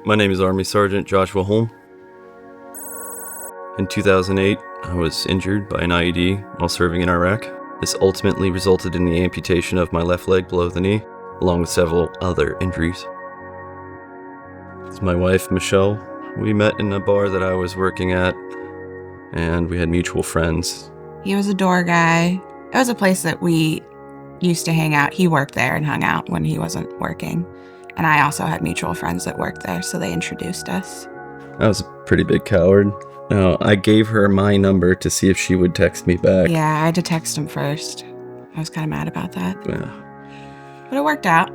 My name is Army Sergeant Joshua Holm. In 2008, I was injured by an IED while serving in Iraq. This ultimately resulted in the amputation of my left leg below the knee, along with several other injuries. It's my wife, Michelle. We met in a bar that I was working at, and we had mutual friends. He was a door guy. It was a place that we used to hang out. He worked there and hung out when he wasn't working. And I also had mutual friends that worked there, so they introduced us. I was a pretty big coward. No, I gave her my number to see if she would text me back. Yeah, I had to text him first. I was kind of mad about that. Yeah. But it worked out.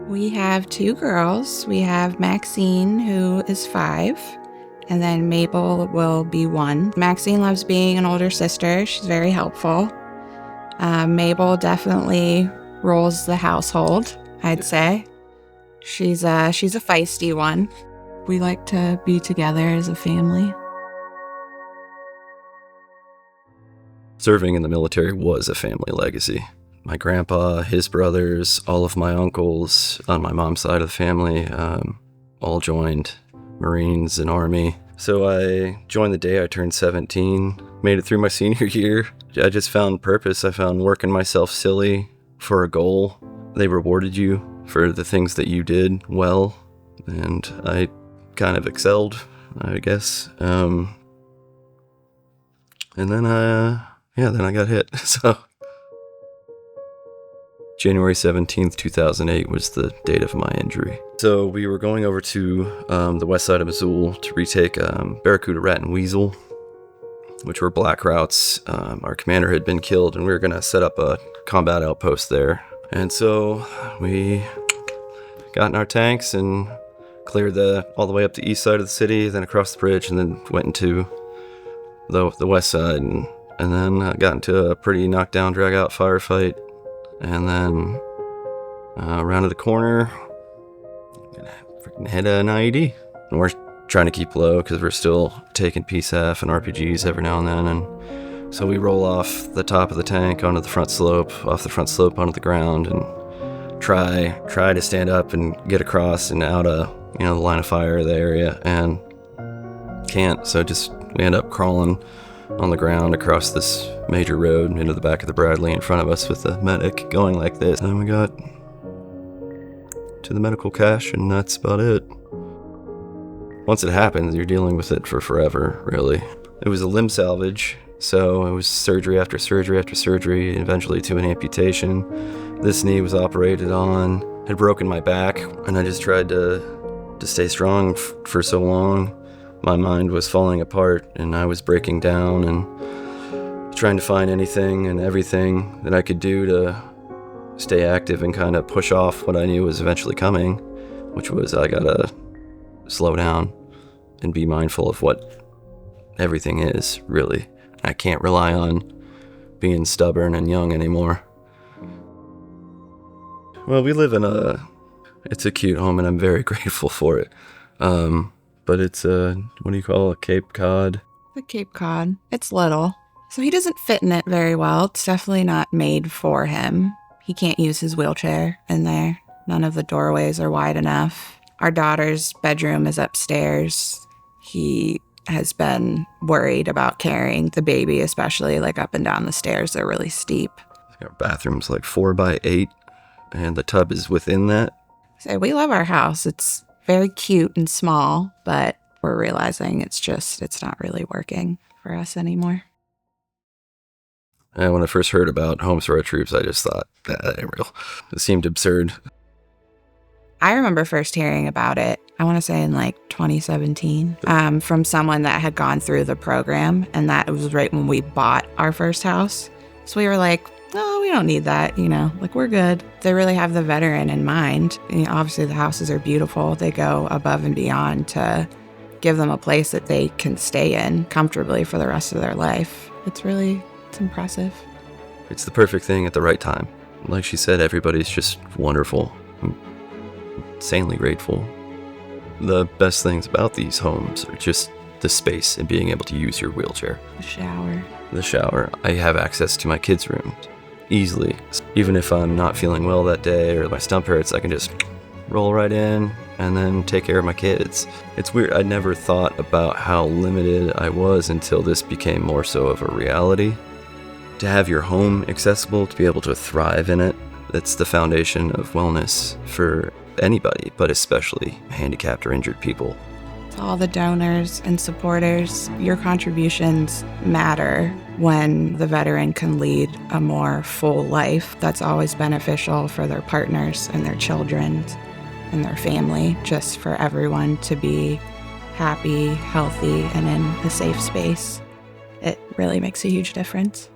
We have 2 girls. We have Maxine, who is 5, and then Mabel will be 1. Maxine loves being an older sister. She's very helpful. Mabel definitely rules the household, I'd say. She's a feisty one. We like to be together as a family. Serving in the military was a family legacy. My grandpa, his brothers, all of my uncles on my mom's side of the family all joined Marines and Army. So I joined the day I turned 17, made it through my senior year. I just found purpose. I found working myself silly for a goal. They rewarded you for the things that you did well, and I kind of excelled, I guess. And then I got hit. So January 17th, 2008 was the date of my injury. So we were going over to the west side of Mosul to retake Barracuda, Rat, and Weasel, which were black routes. Our commander had been killed, and we were going to set up a combat outpost there. And so we got in our tanks and cleared all the way up the east side of the city, then across the bridge, and then went into the west side, and then got into a pretty knockdown, drag-out firefight, and then rounded the corner, gonna freaking hit an IED. And we're trying to keep low because we're still taking PSAF and RPGs every now and then, and so we roll off the top of the tank onto the front slope, off the front slope onto the ground, and try to stand up and get across and out of the line of fire of the area, and can't. So we end up crawling on the ground across this major road into the back of the Bradley in front of us with the medic going like this. And then we got to the medical cache, and that's about it. Once it happens, you're dealing with it for forever, really. It was a limb salvage, so it was surgery after surgery after surgery, eventually to an amputation. This knee was operated on, had broken my back, and I just tried to stay strong for so long. My mind was falling apart, and I was breaking down and trying to find anything and everything that I could do to stay active and kind of push off what I knew was eventually coming, which was I gotta slow down and be mindful of what everything is, really. I can't rely on being stubborn and young anymore. Well, we live in it's a cute home, and I'm very grateful for it. But it's what do you call it, Cape Cod? The Cape Cod. It's little, so he doesn't fit in it very well. It's definitely not made for him. He can't use his wheelchair in there. None of the doorways are wide enough. Our daughter's bedroom is upstairs. He has been worried about carrying the baby, especially like up and down the stairs. They're really steep. Our bathroom's like 4x8, and the tub is within that. So we love our house. It's very cute and small, but we're realizing it's not really working for us anymore. And when I first heard about Homes for Our Troops, I just thought, that ain't real. It seemed absurd. I remember first hearing about it, I want to say in like 2017, from someone that had gone through the program, and that was right when we bought our first house. So we were like, oh, we don't need that, like we're good. They really have the veteran in mind. Obviously the houses are beautiful. They go above and beyond to give them a place that they can stay in comfortably for the rest of their life. It's impressive. It's the perfect thing at the right time. Like she said, everybody's just wonderful. I'm insanely grateful. The best things about these homes are just the space and being able to use your wheelchair. The shower. I have access to my kids' room easily. Even if I'm not feeling well that day or my stump hurts, I can just roll right in, and then take care of my kids. It's weird. I never thought about how limited I was until this became more so of a reality. To have your home accessible, to be able to thrive in it, that's the foundation of wellness for anybody, but especially handicapped or injured people. To all the donors and supporters, your contributions matter when the veteran can lead a more full life. That's always beneficial for their partners and their children and their family, just for everyone to be happy, healthy, and in a safe space. It really makes a huge difference.